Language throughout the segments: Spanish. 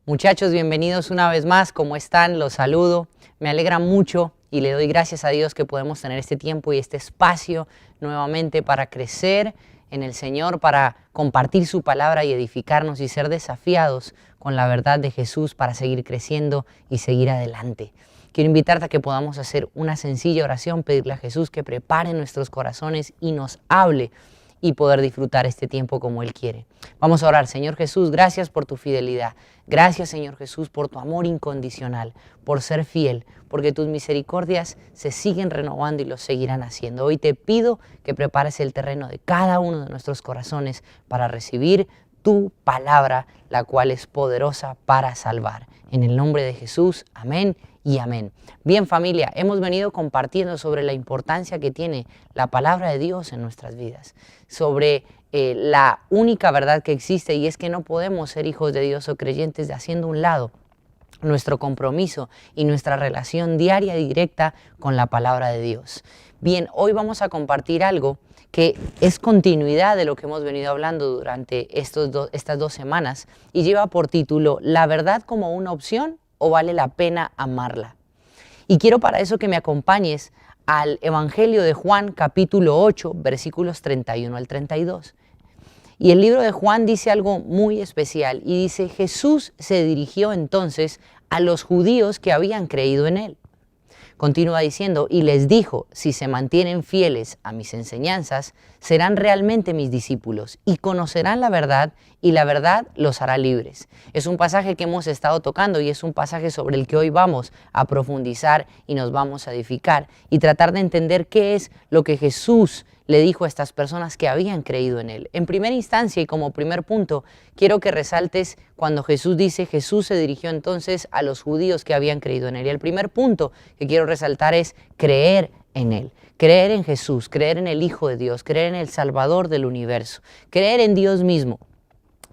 Muchachos, bienvenidos una vez más. ¿Cómo están? Los saludo. Me alegra mucho y le doy gracias a Dios que podemos tener este tiempo y este espacio nuevamente para crecer en el Señor, para compartir su palabra y edificarnos y ser desafiados con la verdad de Jesús para seguir creciendo y seguir adelante. Quiero invitarte a que podamos hacer una sencilla oración, pedirle a Jesús que prepare nuestros corazones y nos hable y poder disfrutar este tiempo como Él quiere. Vamos a orar. Señor Jesús, gracias por tu fidelidad. Gracias, Señor Jesús, por tu amor incondicional, por ser fiel, porque tus misericordias se siguen renovando y lo seguirán haciendo. Hoy te pido que prepares el terreno de cada uno de nuestros corazones para recibir tu palabra, la cual es poderosa para salvar. En el nombre de Jesús, amén y amén. Bien, familia, hemos venido compartiendo sobre la importancia que tiene la palabra de Dios en nuestras vidas, sobre la única verdad que existe, y es que no podemos ser hijos de Dios o creyentes haciendo un lado nuestro compromiso y nuestra relación diaria y directa con la palabra de Dios. Bien, hoy vamos a compartir algo que es continuidad de lo que hemos venido hablando durante estas 2 semanas y lleva por título ¿La verdad como una opción o vale la pena amarla? Y quiero para eso que me acompañes al Evangelio de Juan capítulo 8 versículos 31 al 32. Y el libro de Juan dice algo muy especial y dice: Jesús se dirigió entonces a los judíos que habían creído en él. Continúa diciendo, y les dijo, si se mantienen fieles a mis enseñanzas, serán realmente mis discípulos y conocerán la verdad, y la verdad los hará libres. Es un pasaje que hemos estado tocando y es un pasaje sobre el que hoy vamos a profundizar y nos vamos a edificar y tratar de entender qué es lo que Jesús le dijo a estas personas que habían creído en él. En primera instancia y como primer punto, quiero que resaltes cuando Jesús dice, Jesús se dirigió entonces a los judíos que habían creído en él. Y el primer punto que quiero resaltar es creer en él, creer en Jesús, creer en el Hijo de Dios, creer en el Salvador del universo, creer en Dios mismo.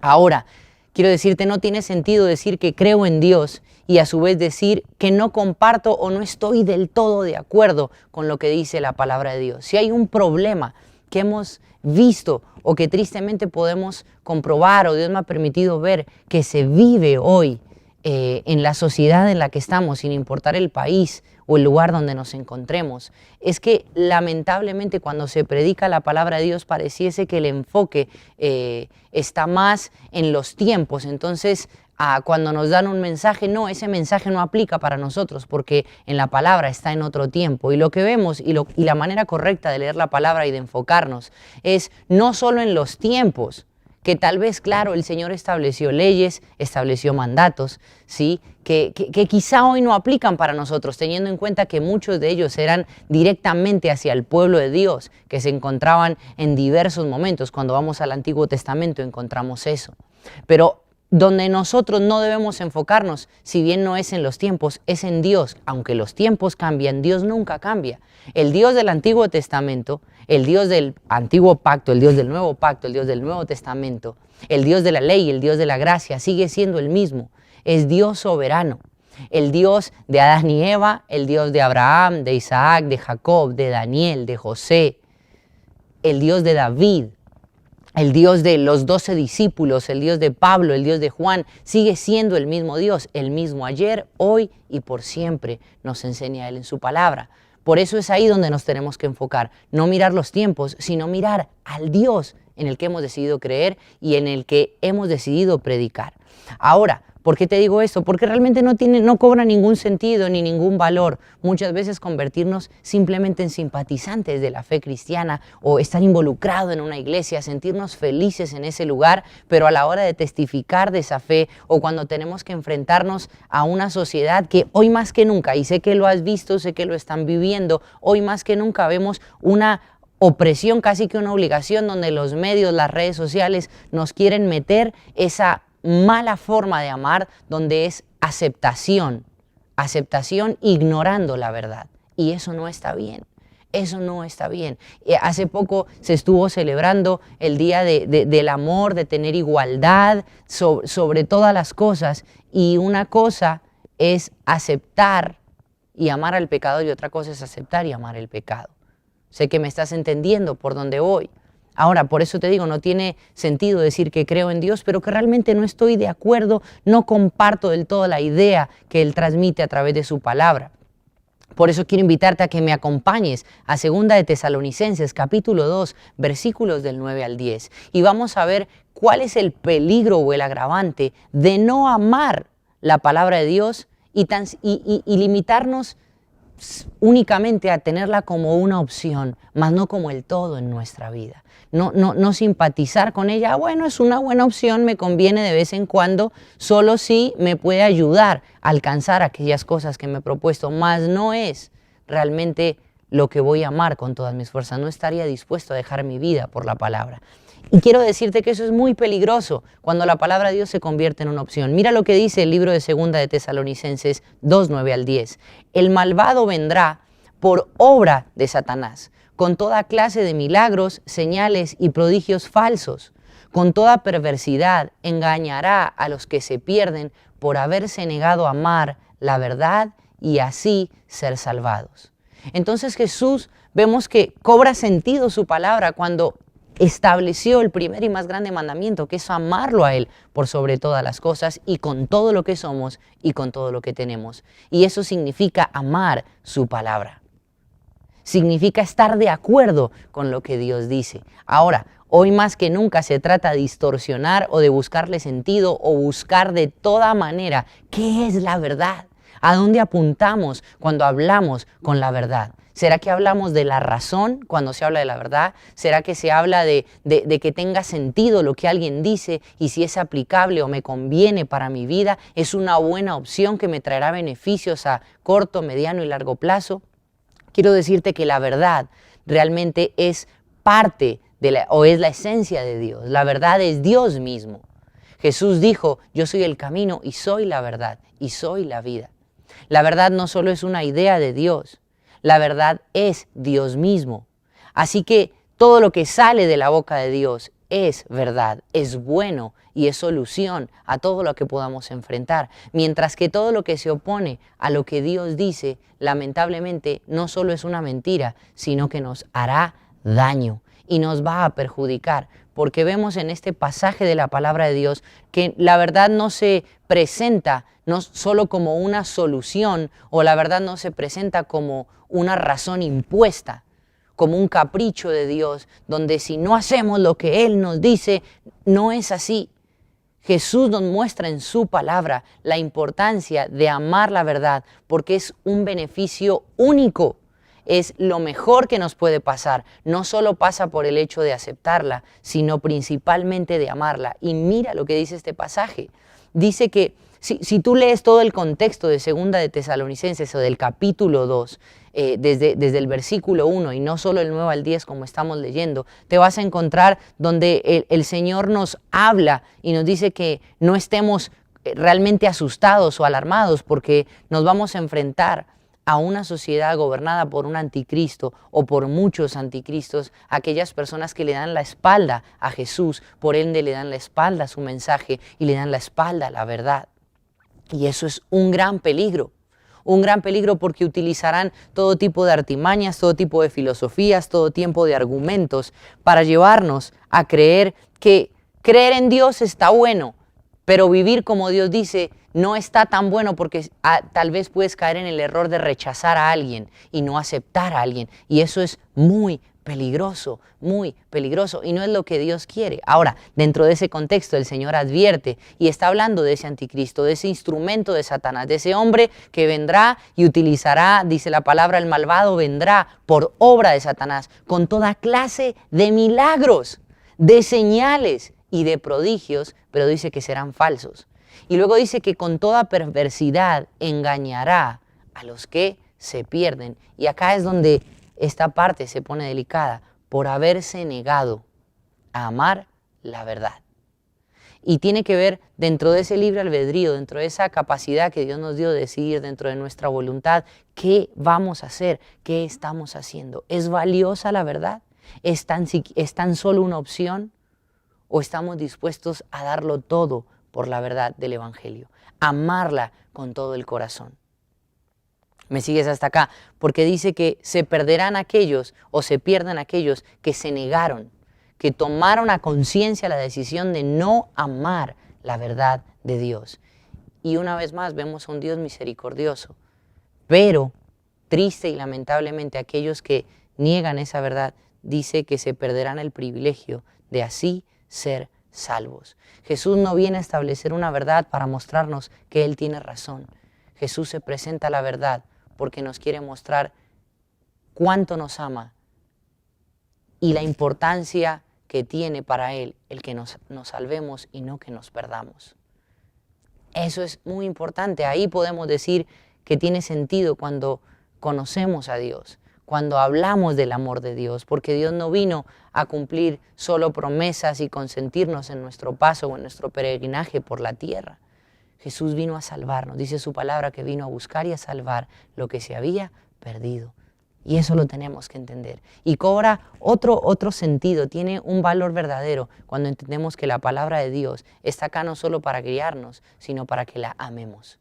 Ahora, quiero decirte, no tiene sentido decir que creo en Dios y a su vez decir que no comparto o no estoy del todo de acuerdo con lo que dice la palabra de Dios. Si hay un problema que hemos visto o que tristemente podemos comprobar o Dios me ha permitido ver que se vive hoy en la sociedad en la que estamos, sin importar el país o el lugar donde nos encontremos, es que lamentablemente cuando se predica la palabra de Dios pareciese que el enfoque está más en los tiempos. Entonces, cuando nos dan un mensaje, no, ese mensaje no aplica para nosotros porque en la palabra está en otro tiempo. Y lo que vemos y la manera correcta de leer la palabra y de enfocarnos es no solo en los tiempos, que tal vez, claro, el Señor estableció leyes, estableció mandatos, ¿sí? que quizá hoy no aplican para nosotros, teniendo en cuenta que muchos de ellos eran directamente hacia el pueblo de Dios, que se encontraban en diversos momentos. Cuando vamos al Antiguo Testamento encontramos eso. Pero donde nosotros no debemos enfocarnos, si bien no es en los tiempos, es en Dios. Aunque los tiempos cambian, Dios nunca cambia. El Dios del Antiguo Testamento, el Dios del Antiguo Pacto, el Dios del Nuevo Pacto, el Dios del Nuevo Testamento, el Dios de la ley, el Dios de la gracia, sigue siendo el mismo. Es Dios soberano. El Dios de Adán y Eva, el Dios de Abraham, de Isaac, de Jacob, de Daniel, de José, el Dios de David, el Dios de los 12 discípulos, el Dios de Pablo, el Dios de Juan, sigue siendo el mismo Dios, el mismo ayer, hoy y por siempre, nos enseña Él en su palabra. Por eso es ahí donde nos tenemos que enfocar, no mirar los tiempos, sino mirar al Dios en el que hemos decidido creer y en el que hemos decidido predicar. Ahora, ¿por qué te digo esto? Porque realmente no cobra ningún sentido ni ningún valor muchas veces convertirnos simplemente en simpatizantes de la fe cristiana o estar involucrado en una iglesia, sentirnos felices en ese lugar, pero a la hora de testificar de esa fe o cuando tenemos que enfrentarnos a una sociedad que hoy más que nunca, y sé que lo has visto, sé que lo están viviendo, hoy más que nunca vemos una opresión, casi que una obligación, donde los medios, las redes sociales nos quieren meter esa mala forma de amar, donde es aceptación ignorando la verdad, y eso no está bien. Eso no está bien. Hace poco se estuvo celebrando el Día del Amor, de tener igualdad sobre todas las cosas, y una cosa es aceptar y amar al pecador y otra cosa es aceptar y amar el pecado. Sé que me estás entendiendo por dónde voy. Ahora, por eso te digo, no tiene sentido decir que creo en Dios, pero que realmente no estoy de acuerdo, no comparto del todo la idea que Él transmite a través de su palabra. Por eso quiero invitarte a que me acompañes a 2 de Tesalonicenses, capítulo 2, versículos del 9 al 10. Y vamos a ver cuál es el peligro o el agravante de no amar la palabra de Dios y limitarnos únicamente a tenerla como una opción, más no como el todo en nuestra vida. No simpatizar con ella, bueno, es una buena opción, me conviene de vez en cuando, solo si me puede ayudar a alcanzar aquellas cosas que me he propuesto, más no es realmente lo que voy a amar con todas mis fuerzas, no estaría dispuesto a dejar mi vida por la palabra. Y quiero decirte que eso es muy peligroso cuando la palabra de Dios se convierte en una opción. Mira lo que dice el libro de 2 de Tesalonicenses 2, 9 al 10. El malvado vendrá por obra de Satanás, con toda clase de milagros, señales y prodigios falsos. Con toda perversidad engañará a los que se pierden por haberse negado a amar la verdad y así ser salvados. Entonces Jesús vemos que cobra sentido su palabra cuando estableció el primer y más grande mandamiento, que es amarlo a Él por sobre todas las cosas y con todo lo que somos y con todo lo que tenemos. Y eso significa amar su palabra. Significa estar de acuerdo con lo que Dios dice. Ahora, hoy más que nunca se trata de distorsionar o de buscarle sentido o buscar de toda manera qué es la verdad. ¿A dónde apuntamos cuando hablamos con la verdad? ¿Será que hablamos de la razón cuando se habla de la verdad? ¿Será que se habla de que tenga sentido lo que alguien dice y si es aplicable o me conviene para mi vida? ¿Es una buena opción que me traerá beneficios a corto, mediano y largo plazo? Quiero decirte que la verdad realmente es parte o es la esencia de Dios. La verdad es Dios mismo. Jesús dijo, yo soy el camino y soy la verdad y soy la vida. La verdad no solo es una idea de Dios, la verdad es Dios mismo. Así que todo lo que sale de la boca de Dios es verdad, es bueno y es solución a todo lo que podamos enfrentar. Mientras que todo lo que se opone a lo que Dios dice, lamentablemente no solo es una mentira, sino que nos hará daño y nos va a perjudicar. Porque vemos en este pasaje de la palabra de Dios que la verdad no se presenta no solo como una solución o la verdad no se presenta como una razón impuesta, como un capricho de Dios, donde si no hacemos lo que Él nos dice, no es así. Jesús nos muestra en su palabra la importancia de amar la verdad porque es un beneficio único. Es lo mejor que nos puede pasar. No solo pasa por el hecho de aceptarla, sino principalmente de amarla. Y mira lo que dice este pasaje. Dice que si tú lees todo el contexto de 2 de Tesalonicenses o del capítulo 2, desde el versículo 1 y no solo el 9 al 10 como estamos leyendo, te vas a encontrar donde el Señor nos habla y nos dice que no estemos realmente asustados o alarmados porque nos vamos a enfrentar a una sociedad gobernada por un anticristo o por muchos anticristos, aquellas personas que le dan la espalda a Jesús, por ende le dan la espalda a su mensaje y le dan la espalda a la verdad. Y eso es un gran peligro porque utilizarán todo tipo de artimañas, todo tipo de filosofías, todo tipo de argumentos para llevarnos a creer que creer en Dios está bueno, pero vivir como Dios dice no está tan bueno porque tal vez puedes caer en el error de rechazar a alguien y no aceptar a alguien. Y eso es muy peligroso y no es lo que Dios quiere. Ahora, dentro de ese contexto el Señor advierte y está hablando de ese anticristo, de ese instrumento de Satanás, de ese hombre que vendrá y utilizará, dice la palabra, el malvado vendrá por obra de Satanás con toda clase de milagros, de señales y de prodigios, pero dice que serán falsos. Y luego dice que con toda perversidad engañará a los que se pierden. Y acá es donde esta parte se pone delicada, por haberse negado a amar la verdad. Y tiene que ver dentro de ese libre albedrío, dentro de esa capacidad que Dios nos dio de decidir dentro de nuestra voluntad, ¿qué vamos a hacer? ¿Qué estamos haciendo? ¿Es valiosa la verdad? ¿Es tan solo una opción? ¿O estamos dispuestos a darlo todo por la verdad del Evangelio? Amarla con todo el corazón. Me sigues hasta acá, porque dice que se perderán aquellos o se pierdan aquellos que se negaron, que tomaron a conciencia la decisión de no amar la verdad de Dios. Y una vez más vemos a un Dios misericordioso, pero triste y lamentablemente aquellos que niegan esa verdad, dice que se perderán el privilegio de así ser salvos. Jesús no viene a establecer una verdad para mostrarnos que Él tiene razón. Jesús se presenta a la verdad porque nos quiere mostrar cuánto nos ama y la importancia que tiene para Él el que nos salvemos y no que nos perdamos. Eso es muy importante. Ahí podemos decir que tiene sentido cuando conocemos a Dios, cuando hablamos del amor de Dios, porque Dios no vino a cumplir solo promesas y consentirnos en nuestro paso o en nuestro peregrinaje por la tierra. Jesús vino a salvarnos. Dice su palabra que vino a buscar y a salvar lo que se había perdido. Y eso lo tenemos que entender. Y cobra otro sentido, tiene un valor verdadero cuando entendemos que la palabra de Dios está acá no solo para guiarnos, sino para que la amemos.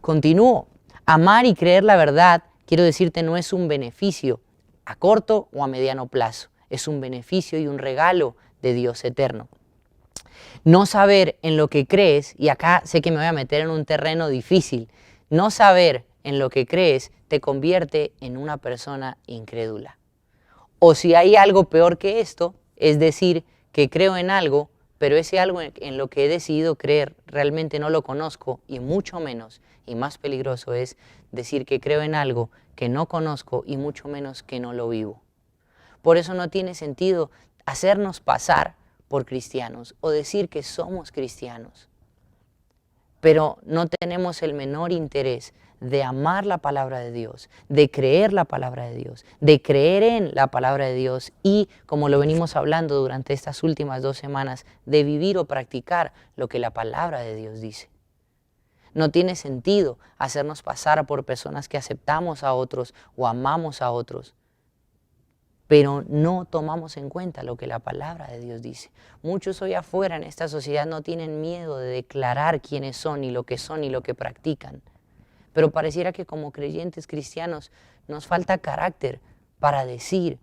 Continúo. Amar y creer la verdad, quiero decirte, no es un beneficio a corto o a mediano plazo. Es un beneficio y un regalo de Dios eterno. No saber en lo que crees, y acá sé que me voy a meter en un terreno difícil, no saber en lo que crees te convierte en una persona incrédula. O si hay algo peor que esto, es decir, que creo en algo, pero ese algo en lo que he decidido creer realmente no lo conozco, y mucho menos, y más peligroso es decir que creo en algo que no conozco y mucho menos que no lo vivo. Por eso no tiene sentido hacernos pasar por cristianos o decir que somos cristianos, pero no tenemos el menor interés de amar la palabra de Dios, de creer la palabra de Dios, de creer en la palabra de Dios y, como lo venimos hablando durante estas últimas 2 semanas, de vivir o practicar lo que la palabra de Dios dice. No tiene sentido hacernos pasar por personas que aceptamos a otros o amamos a otros, pero no tomamos en cuenta lo que la palabra de Dios dice. Muchos hoy afuera en esta sociedad no tienen miedo de declarar quiénes son y lo que practican. Pero pareciera que como creyentes cristianos nos falta carácter para decir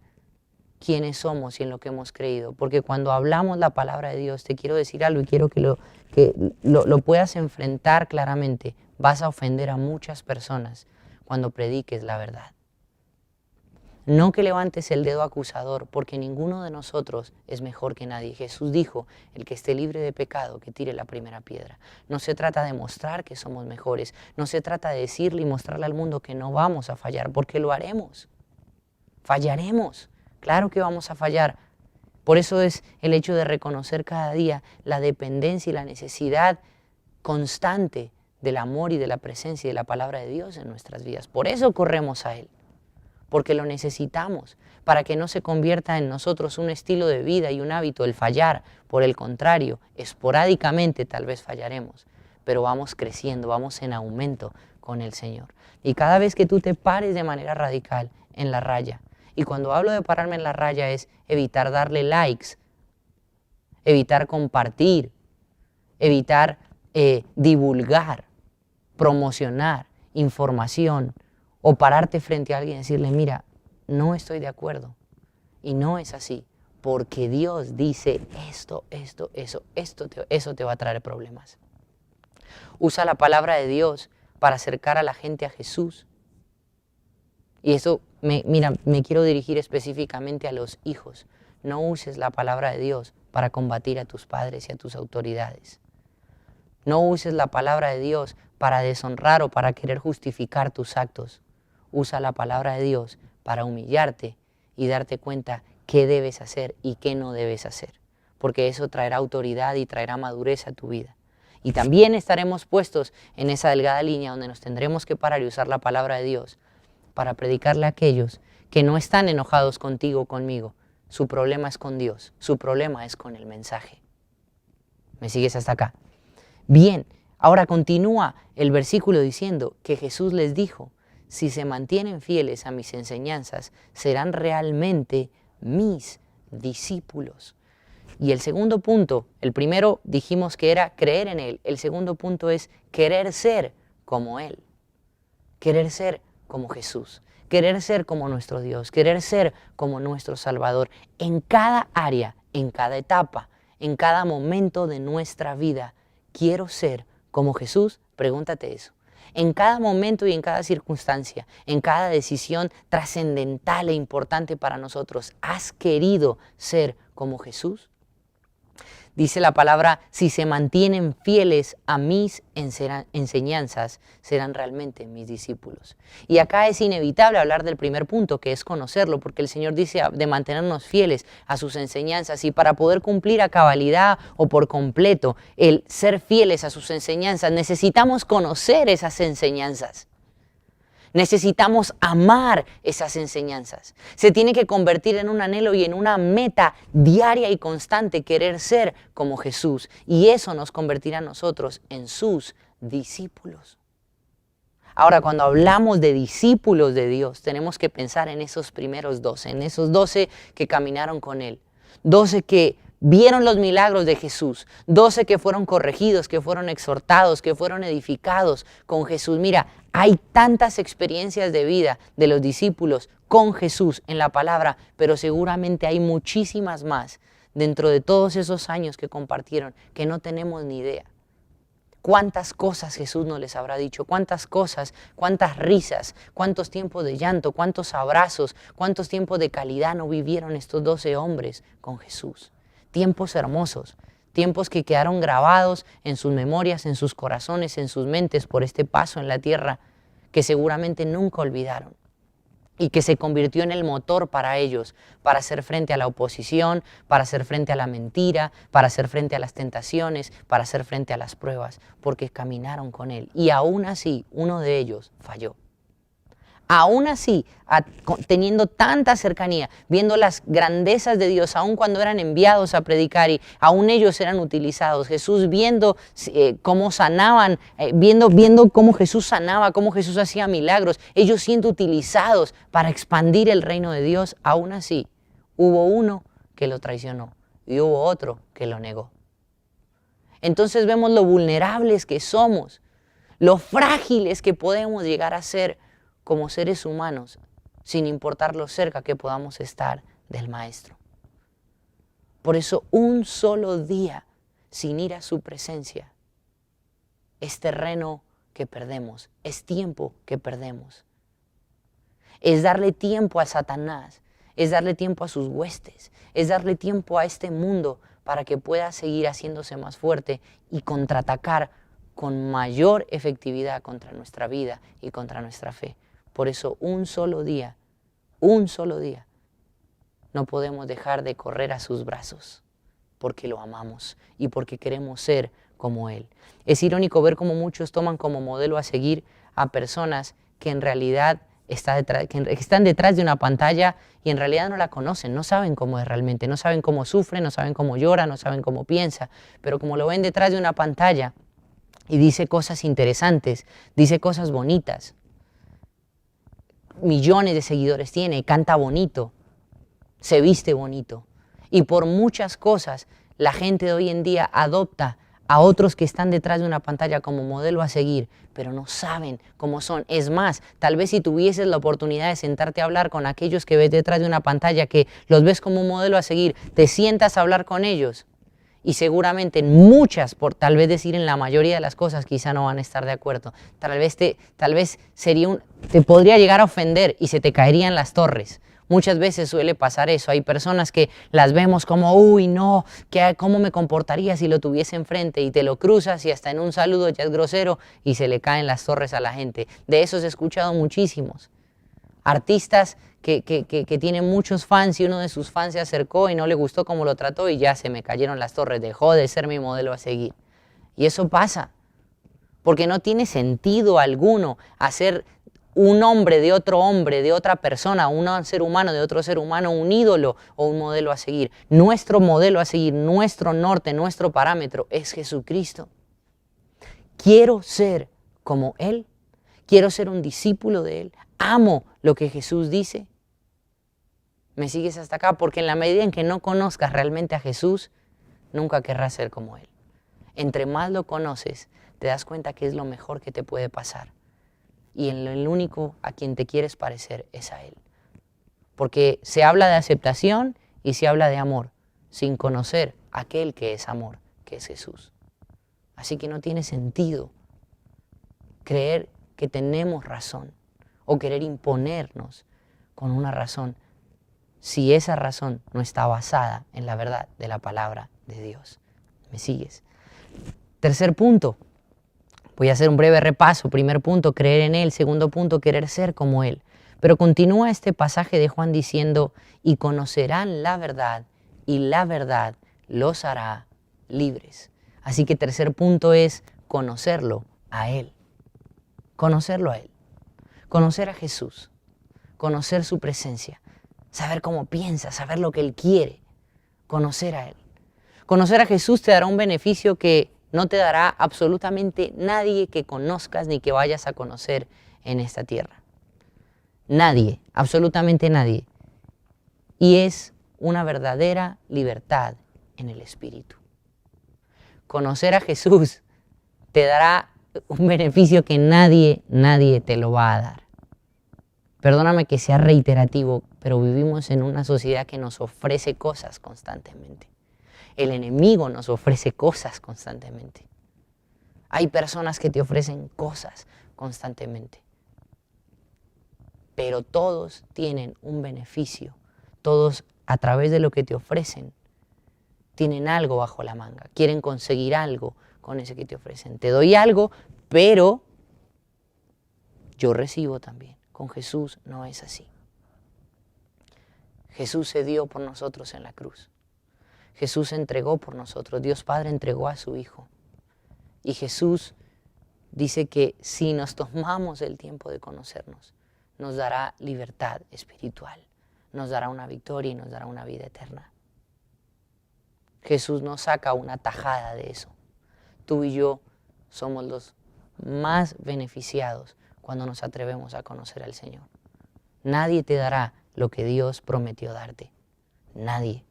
quiénes somos y en lo que hemos creído. Porque cuando hablamos la palabra de Dios, te quiero decir algo y quiero que lo puedas enfrentar claramente. Vas a ofender a muchas personas cuando prediques la verdad. No que levantes el dedo acusador, porque ninguno de nosotros es mejor que nadie. Jesús dijo, el que esté libre de pecado, que tire la primera piedra. No se trata de mostrar que somos mejores, no se trata de decirle y mostrarle al mundo que no vamos a fallar, porque lo haremos. Fallaremos, claro que vamos a fallar. Por eso es el hecho de reconocer cada día la dependencia y la necesidad constante del amor y de la presencia y de la palabra de Dios en nuestras vidas. Por eso corremos a Él. Porque lo necesitamos, para que no se convierta en nosotros un estilo de vida y un hábito el fallar. Por el contrario, esporádicamente tal vez fallaremos, pero vamos creciendo, vamos en aumento con el Señor. Y cada vez que tú te pares de manera radical en la raya, y cuando hablo de pararme en la raya es evitar darle likes, evitar compartir, evitar divulgar, promocionar información, o pararte frente a alguien y decirle, mira, no estoy de acuerdo. Y no es así, porque Dios dice eso te va a traer problemas. Usa la palabra de Dios para acercar a la gente a Jesús. Y eso, me quiero dirigir específicamente a los hijos. No uses la palabra de Dios para combatir a tus padres y a tus autoridades. No uses la palabra de Dios para deshonrar o para querer justificar tus actos. Usa la palabra de Dios para humillarte y darte cuenta qué debes hacer y qué no debes hacer, porque eso traerá autoridad y traerá madurez a tu vida. Y también estaremos puestos en esa delgada línea donde nos tendremos que parar y usar la palabra de Dios para predicarle a aquellos que no están enojados contigo o conmigo. Su problema es con Dios, su problema es con el mensaje. ¿Me sigues hasta acá? Bien, ahora continúa el versículo diciendo que Jesús les dijo, si se mantienen fieles a mis enseñanzas, serán realmente mis discípulos. Y el segundo punto, el primero dijimos que era creer en Él, el segundo punto es querer ser como Él, querer ser como Jesús, querer ser como nuestro Dios, querer ser como nuestro Salvador en cada área en cada etapa, en cada momento de nuestra vida. ¿Quiero ser como Jesús? Pregúntate eso. En cada momento y en cada circunstancia, en cada decisión trascendental e importante para nosotros, ¿has querido ser como Jesús? Dice la palabra, si se mantienen fieles a mis enseñanzas, serán realmente mis discípulos. Y acá es inevitable hablar del primer punto, que es conocerlo, porque el Señor dice de mantenernos fieles a sus enseñanzas. Y para poder cumplir a cabalidad o por completo el ser fieles a sus enseñanzas, necesitamos conocer esas enseñanzas. Necesitamos amar esas enseñanzas. Se tiene que convertir en un anhelo y en una meta diaria y constante querer ser como Jesús. Y eso nos convertirá a nosotros en sus discípulos. Ahora, cuando hablamos de discípulos de Dios, tenemos que pensar en esos primeros 12, en esos 12 que caminaron con Él. 12 que vieron los milagros de Jesús, 12 que fueron corregidos, que fueron exhortados, que fueron edificados con Jesús. Mira, hay tantas experiencias de vida de los discípulos con Jesús en la palabra, pero seguramente hay muchísimas más dentro de todos esos años que compartieron que no tenemos ni idea. ¿Cuántas cosas Jesús nos les habrá dicho? ¿Cuántas cosas? ¿Cuántas risas? ¿Cuántos tiempos de llanto? ¿Cuántos abrazos? ¿Cuántos tiempos de calidad no vivieron estos 12 hombres con Jesús? Tiempos hermosos, tiempos que quedaron grabados en sus memorias, en sus corazones, en sus mentes por este paso en la tierra que seguramente nunca olvidaron y que se convirtió en el motor para ellos, para hacer frente a la oposición, para hacer frente a la mentira, para hacer frente a las tentaciones, para hacer frente a las pruebas, porque caminaron con Él. Y aún así, uno de ellos falló. Aún así, teniendo tanta cercanía, viendo las grandezas de Dios, aun cuando eran enviados a predicar y aún ellos eran utilizados, Jesús viendo cómo sanaban, viendo cómo Jesús sanaba, cómo Jesús hacía milagros, ellos siendo utilizados para expandir el reino de Dios, aún así hubo uno que lo traicionó y hubo otro que lo negó. Entonces vemos lo vulnerables que somos, lo frágiles que podemos llegar a ser como seres humanos, sin importar lo cerca que podamos estar del Maestro. Por eso un solo día sin ir a su presencia es terreno que perdemos, es tiempo que perdemos. Es darle tiempo a Satanás, es darle tiempo a sus huestes, es darle tiempo a este mundo para que pueda seguir haciéndose más fuerte y contraatacar con mayor efectividad contra nuestra vida y contra nuestra fe. Por eso un solo día, no podemos dejar de correr a sus brazos, porque lo amamos y porque queremos ser como Él. Es irónico ver cómo muchos toman como modelo a seguir a personas que en realidad están detrás de una pantalla y en realidad no la conocen, no saben cómo es realmente, no saben cómo sufre, no saben cómo llora, no saben cómo piensa, pero como lo ven detrás de una pantalla y dice cosas interesantes, dice cosas bonitas, millones de seguidores tiene, canta bonito, se viste bonito. Y por muchas cosas la gente de hoy en día adopta a otros que están detrás de una pantalla como modelo a seguir, pero no saben cómo son. Es más, tal vez si tuvieses la oportunidad de sentarte a hablar con aquellos que ves detrás de una pantalla, que los ves como un modelo a seguir, te sientas a hablar con ellos y seguramente en muchas, por tal vez decir en la mayoría de las cosas, quizá no van a estar de acuerdo. Tal vez te podría llegar a ofender y se te caerían las torres. Muchas veces suele pasar eso. Hay personas que las vemos como, uy, no, ¿cómo me comportaría si lo tuviese enfrente? Y te lo cruzas y hasta en un saludo ya es grosero y se le caen las torres a la gente. De esos he escuchado muchísimos. Artistas que tienen muchos fans y uno de sus fans se acercó y no le gustó cómo lo trató y ya se me cayeron las torres, dejó de ser mi modelo a seguir. Y eso pasa, porque no tiene sentido alguno hacer un hombre, de otra persona, un ser humano de otro ser humano, un ídolo o un modelo a seguir. Nuestro modelo a seguir, nuestro norte, nuestro parámetro es Jesucristo. Quiero ser como Él, quiero ser un discípulo de Él, amo lo que Jesús dice. ¿Me sigues hasta acá? Porque en la medida en que no conozcas realmente a Jesús, nunca querrás ser como Él. Entre más lo conoces, te das cuenta que es lo mejor que te puede pasar. Y el único a quien te quieres parecer es a Él. Porque se habla de aceptación y se habla de amor. sin conocer aquel que es amor, que es Jesús. Así que no tiene sentido creer que tenemos razón o querer imponernos con una razón si esa razón no está basada en la verdad de la palabra de Dios. ¿Me sigues? Tercer punto, voy a hacer un breve repaso. Primer punto, creer en Él. Segundo punto, querer ser como Él. Pero continúa este pasaje de Juan diciendo, y conocerán la verdad, y la verdad los hará libres. Así que tercer punto es conocerlo a Él. Conocerlo a Él. Conocer a Jesús. Conocer su presencia. Saber cómo piensa, saber lo que Él quiere. Conocer a Él. Conocer a Jesús te dará un beneficio que no te dará absolutamente nadie que conozcas ni que vayas a conocer en esta tierra. Nadie, absolutamente nadie. Y es una verdadera libertad en el espíritu. Conocer a Jesús te dará un beneficio que nadie te lo va a dar. Perdóname que sea reiterativo, pero vivimos en una sociedad que nos ofrece cosas constantemente. El enemigo nos ofrece cosas constantemente. Hay personas que te ofrecen cosas constantemente. Pero todos tienen un beneficio. Todos, a través de lo que te ofrecen, tienen algo bajo la manga. Quieren conseguir algo con ese que te ofrecen. Te doy algo, pero yo recibo también. Con Jesús no es así. Jesús se dio por nosotros en la cruz. Jesús se entregó por nosotros. Dios Padre entregó a su Hijo. Y Jesús dice que si nos tomamos el tiempo de conocernos, nos dará libertad espiritual, nos dará una victoria y nos dará una vida eterna. Jesús nos saca una tajada de eso. Tú y yo somos los más beneficiados cuando nos atrevemos a conocer al Señor. Nadie te dará lo que Dios prometió darte. Nadie.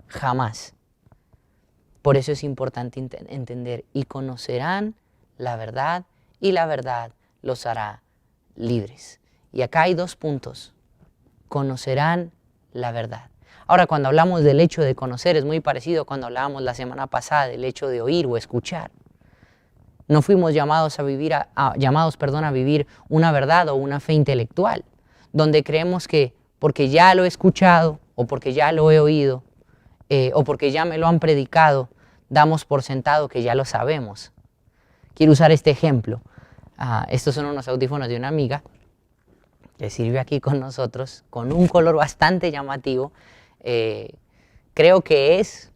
Jamás. Por eso es importante entender, y conocerán la verdad, y la verdad los hará libres. Y acá hay dos puntos. Conocerán la verdad. Ahora, cuando hablamos del hecho de conocer, es muy parecido a cuando hablábamos la semana pasada del hecho de oír o escuchar. No fuimos llamados a vivir una verdad o una fe intelectual, donde creemos que porque ya lo he escuchado, o porque ya lo he oído, o porque ya me lo han predicado, damos por sentado que ya lo sabemos. Quiero usar este ejemplo. Estos son unos audífonos de una amiga que sirve aquí con nosotros, con un color bastante llamativo. Creo que es,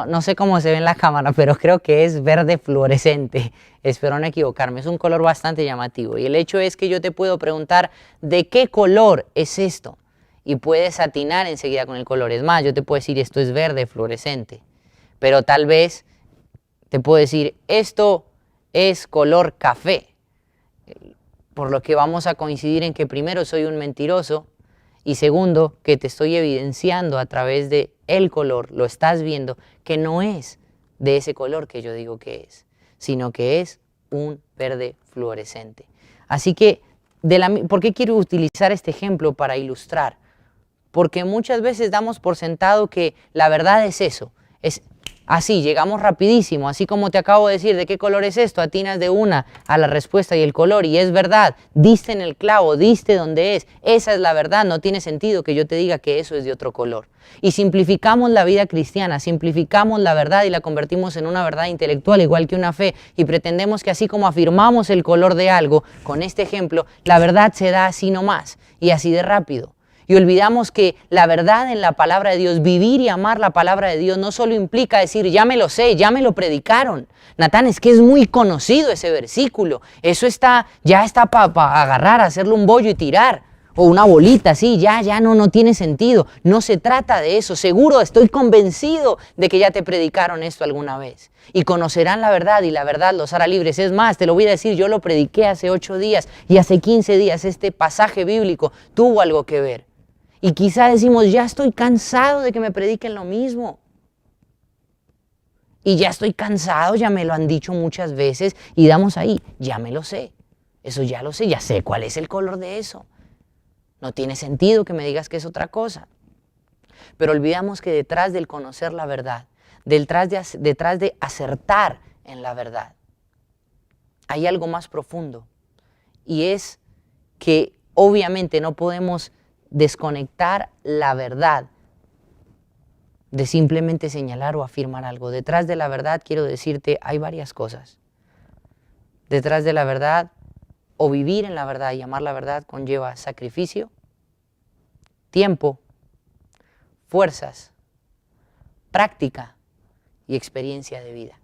no sé cómo se ve en la cámara, pero creo que es verde fluorescente. Espero no equivocarme, es un color bastante llamativo. Y el hecho es que yo te puedo preguntar, ¿de qué color es esto? Y puedes atinar enseguida con el color. Es más, yo te puedo decir, esto es verde fluorescente. Pero tal vez te puedo decir, esto es color café. Por lo que vamos a coincidir en que primero soy un mentiroso y segundo, que te estoy evidenciando a través de el color, lo estás viendo, que no es de ese color que yo digo que es, sino que es un verde fluorescente. Así que, ¿por qué quiero utilizar este ejemplo para ilustrar? Porque muchas veces damos por sentado que la verdad es eso, es así, llegamos rapidísimo, así como te acabo de decir, ¿de qué color es esto? Atinas de una a la respuesta y el color, y es verdad, diste en el clavo, diste donde es, esa es la verdad, no tiene sentido que yo te diga que eso es de otro color. Y simplificamos la vida cristiana, simplificamos la verdad y la convertimos en una verdad intelectual, igual que una fe, y pretendemos que así como afirmamos el color de algo, con este ejemplo, la verdad se da así nomás, y así de rápido. Y olvidamos que la verdad en la palabra de Dios, vivir y amar la palabra de Dios, no solo implica decir, ya me lo sé, ya me lo predicaron. Natán, es que es muy conocido ese versículo. Eso ya está para agarrar, hacerle un bollo y tirar. O una bolita, así, ya no tiene sentido. No se trata de eso. Seguro, estoy convencido de que ya te predicaron esto alguna vez. Y conocerán la verdad y la verdad los hará libres. Es más, te lo voy a decir, yo lo prediqué hace 8 días y hace 15 días este pasaje bíblico tuvo algo que ver. Y quizá decimos, ya estoy cansado de que me prediquen lo mismo. Y ya estoy cansado, ya me lo han dicho muchas veces. Y damos ahí, ya me lo sé. Eso ya lo sé, ya sé cuál es el color de eso. No tiene sentido que me digas que es otra cosa. Pero olvidamos que detrás del conocer la verdad, detrás de acertar en la verdad, hay algo más profundo. Y es que obviamente no podemos desconectar la verdad de simplemente señalar o afirmar algo. Detrás de la verdad, quiero decirte, hay varias cosas. Detrás de la verdad, o vivir en la verdad y amar la verdad, conlleva sacrificio, tiempo, fuerzas, práctica y experiencia de vida.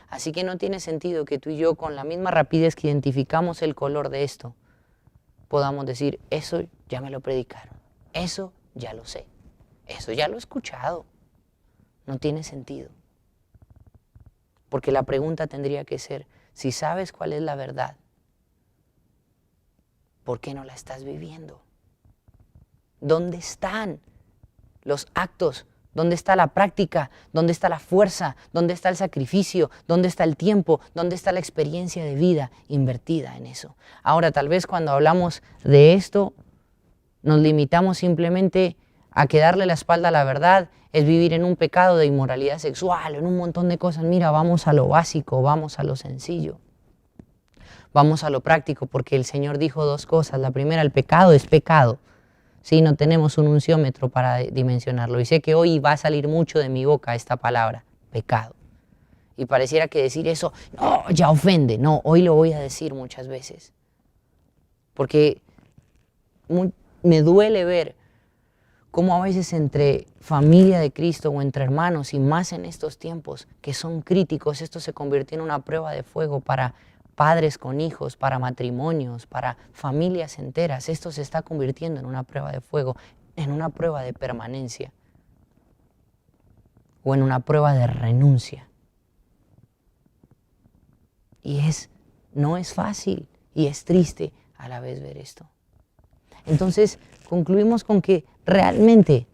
Así que no tiene sentido que tú y yo, con la misma rapidez que identificamos el color de esto, podamos decir, eso ya me lo predicaron, eso ya lo sé, eso ya lo he escuchado. No tiene sentido. Porque la pregunta tendría que ser, si sabes cuál es la verdad, ¿por qué no la estás viviendo? ¿Dónde están los actos? ¿Dónde está la práctica? ¿Dónde está la fuerza? ¿Dónde está el sacrificio? ¿Dónde está el tiempo? ¿Dónde está la experiencia de vida invertida en eso? Ahora, tal vez cuando hablamos de esto, nos limitamos simplemente a que darle la espalda a la verdad es vivir en un pecado de inmoralidad sexual, en un montón de cosas. Mira, vamos a lo básico, vamos a lo sencillo. Vamos a lo práctico, porque el Señor dijo dos cosas. La primera, el pecado es pecado. Sí, no tenemos un unciómetro para dimensionarlo. Y sé que hoy va a salir mucho de mi boca esta palabra, pecado. Y pareciera que decir eso, no, ya ofende. No, hoy lo voy a decir muchas veces. Porque me duele ver cómo a veces entre familia de Cristo o entre hermanos, y más en estos tiempos que son críticos, esto se convirtió en una prueba de fuego para padres con hijos, para matrimonios, para familias enteras. Esto se está convirtiendo en una prueba de fuego, en una prueba de permanencia o en una prueba de renuncia. Y no es fácil y es triste a la vez ver esto. Entonces concluimos con que realmente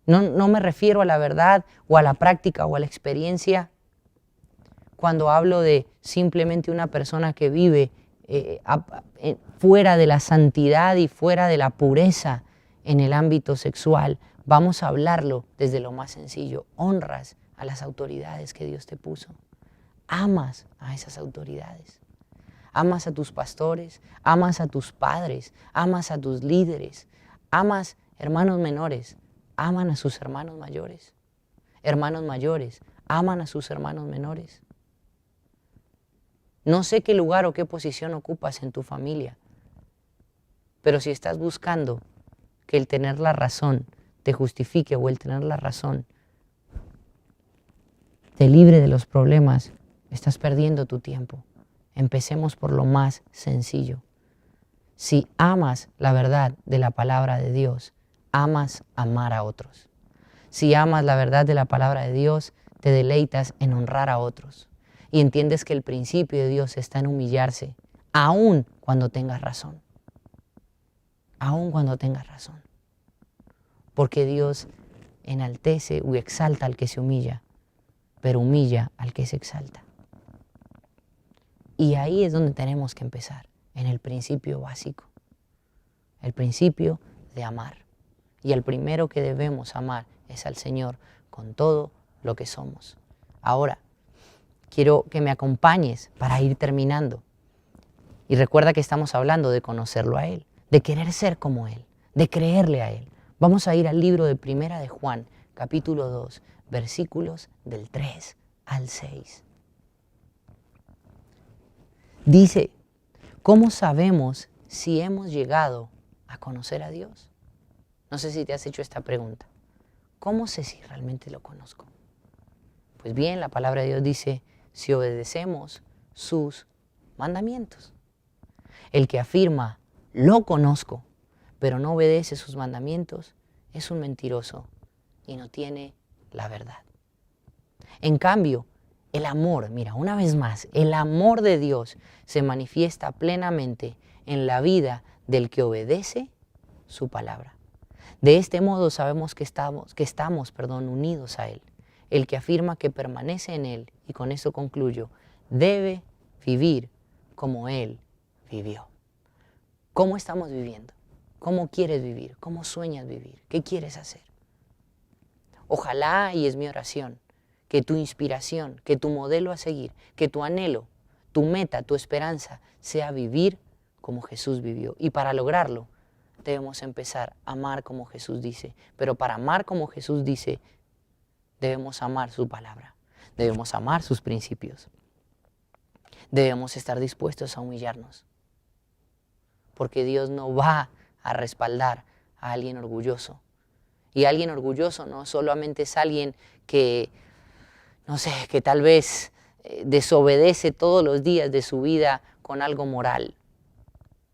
no me refiero a la verdad o a la práctica o a la experiencia cuando hablo de simplemente una persona que vive fuera de la santidad y fuera de la pureza en el ámbito sexual. Vamos a hablarlo desde lo más sencillo. Honras a las autoridades que Dios te puso. Amas a esas autoridades. Amas a tus pastores, amas a tus padres, amas a tus líderes, amas hermanos menores, aman a sus hermanos mayores. Hermanos mayores, aman a sus hermanos menores. No sé qué lugar o qué posición ocupas en tu familia, pero si estás buscando que el tener la razón te justifique o el tener la razón te libre de los problemas, estás perdiendo tu tiempo. Empecemos por lo más sencillo. Si amas la verdad de la palabra de Dios, amas amar a otros. Si amas la verdad de la palabra de Dios, te deleitas en honrar a otros. Y entiendes que el principio de Dios está en humillarse, aun cuando tengas razón. Aun cuando tengas razón. Porque Dios enaltece o exalta al que se humilla, pero humilla al que se exalta. Y ahí es donde tenemos que empezar, en el principio básico. El principio de amar. Y el primero que debemos amar es al Señor con todo lo que somos. Ahora, quiero que me acompañes para ir terminando. Y recuerda que estamos hablando de conocerlo a Él, de querer ser como Él, de creerle a Él. Vamos a ir al libro de Primera de Juan, capítulo 2, versículos del 3 al 6. Dice, ¿cómo sabemos si hemos llegado a conocer a Dios? No sé si te has hecho esta pregunta. ¿Cómo sé si realmente lo conozco? Pues bien, la palabra de Dios dice, si obedecemos sus mandamientos. El que afirma, lo conozco, pero no obedece sus mandamientos, es un mentiroso y no tiene la verdad. En cambio, el amor, mira, una vez más, el amor de Dios se manifiesta plenamente en la vida del que obedece su palabra. De este modo sabemos que estamos unidos a Él. El que afirma que permanece en Él, y con eso concluyo, debe vivir como Él vivió. ¿Cómo estamos viviendo? ¿Cómo quieres vivir? ¿Cómo sueñas vivir? ¿Qué quieres hacer? Ojalá, y es mi oración, que tu inspiración, que tu modelo a seguir, que tu anhelo, tu meta, tu esperanza sea vivir como Jesús vivió. Y para lograrlo debemos empezar a amar como Jesús dice. Pero para amar como Jesús dice, debemos amar su palabra, debemos amar sus principios. Debemos estar dispuestos a humillarnos. Porque Dios no va a respaldar a alguien orgulloso. Y alguien orgulloso no solamente es alguien que, no sé, que tal vez desobedece todos los días de su vida con algo moral.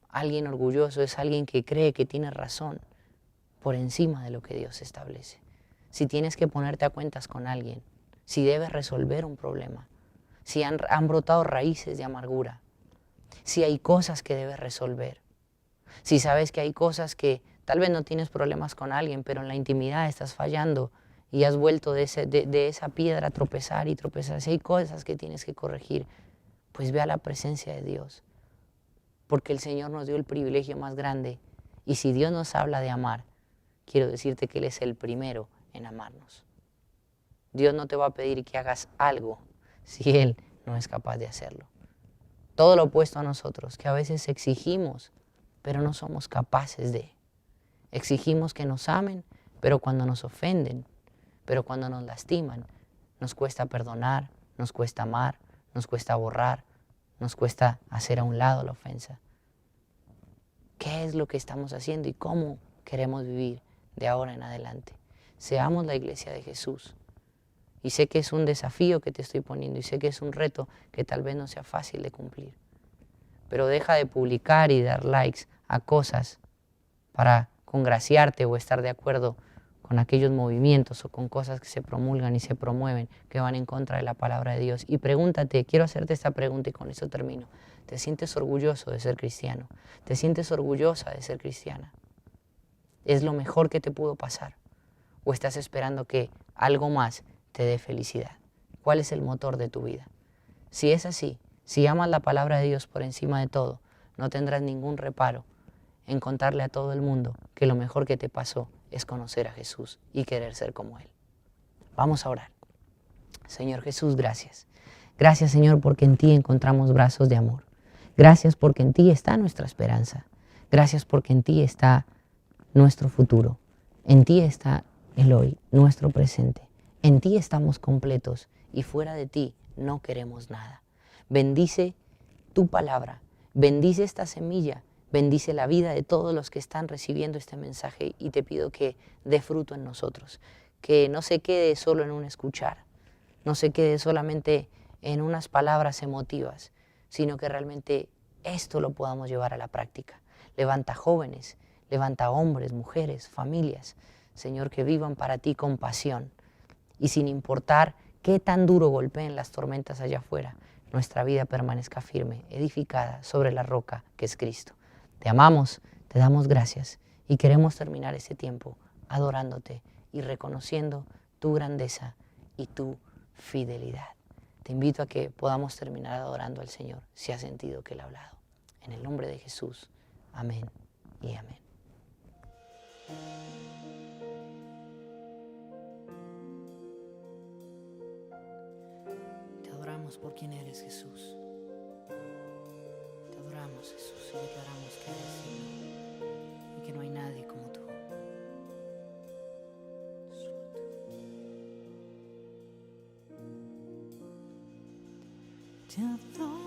Alguien orgulloso es alguien que cree que tiene razón por encima de lo que Dios establece. Si tienes que ponerte a cuentas con alguien, si debes resolver un problema, si han brotado raíces de amargura, si hay cosas que debes resolver, si sabes que hay cosas que tal vez no tienes problemas con alguien, pero en la intimidad estás fallando y has vuelto de esa piedra a tropezar y tropezar. Si hay cosas que tienes que corregir, pues ve a la presencia de Dios. Porque el Señor nos dio el privilegio más grande. Y si Dios nos habla de amar, quiero decirte que Él es el primero en amarnos. Dios no te va a pedir que hagas algo si Él no es capaz de hacerlo. Todo lo opuesto a nosotros, que a veces exigimos, pero no somos capaces de. Exigimos que nos amen, pero cuando nos ofenden, pero cuando nos lastiman, nos cuesta perdonar, nos cuesta amar, nos cuesta borrar, nos cuesta hacer a un lado la ofensa. ¿Qué es lo que estamos haciendo y cómo queremos vivir de ahora en adelante? Seamos la iglesia de Jesús. Y sé que es un desafío que te estoy poniendo y sé que es un reto que tal vez no sea fácil de cumplir. Pero deja de publicar y dar likes a cosas para congraciarte o estar de acuerdo con aquellos movimientos o con cosas que se promulgan y se promueven que van en contra de la palabra de Dios. Y pregúntate, quiero hacerte esta pregunta y con eso termino. ¿Te sientes orgulloso de ser cristiano? ¿Te sientes orgullosa de ser cristiana? ¿Es lo mejor que te pudo pasar? ¿O estás esperando que algo más te dé felicidad? ¿Cuál es el motor de tu vida? Si es así, si amas la palabra de Dios por encima de todo, no tendrás ningún reparo en contarle a todo el mundo que lo mejor que te pasó es conocer a Jesús y querer ser como Él. Vamos a orar. Señor Jesús, gracias. Gracias, Señor, porque en ti encontramos brazos de amor. Gracias porque en ti está nuestra esperanza. Gracias porque en ti está nuestro futuro. En ti está el hoy, nuestro presente. En ti estamos completos y fuera de ti no queremos nada. Bendice tu palabra, bendice esta semilla, bendice la vida de todos los que están recibiendo este mensaje y te pido que dé fruto en nosotros, que no se quede solo en un escuchar, no se quede solamente en unas palabras emotivas, sino que realmente esto lo podamos llevar a la práctica. Levanta jóvenes, levanta hombres, mujeres, familias, Señor, que vivan para ti con pasión y sin importar qué tan duro golpeen las tormentas allá afuera, nuestra vida permanezca firme, edificada sobre la roca que es Cristo. Te amamos, te damos gracias y queremos terminar este tiempo adorándote y reconociendo tu grandeza y tu fidelidad. Te invito a que podamos terminar adorando al Señor si has sentido que Él ha hablado. En el nombre de Jesús, amén y amén. Te adoramos por quien eres, Jesús. Te adoramos, Jesús, y declaramos que eres Señor y que no hay nadie como tú. Te adoramos.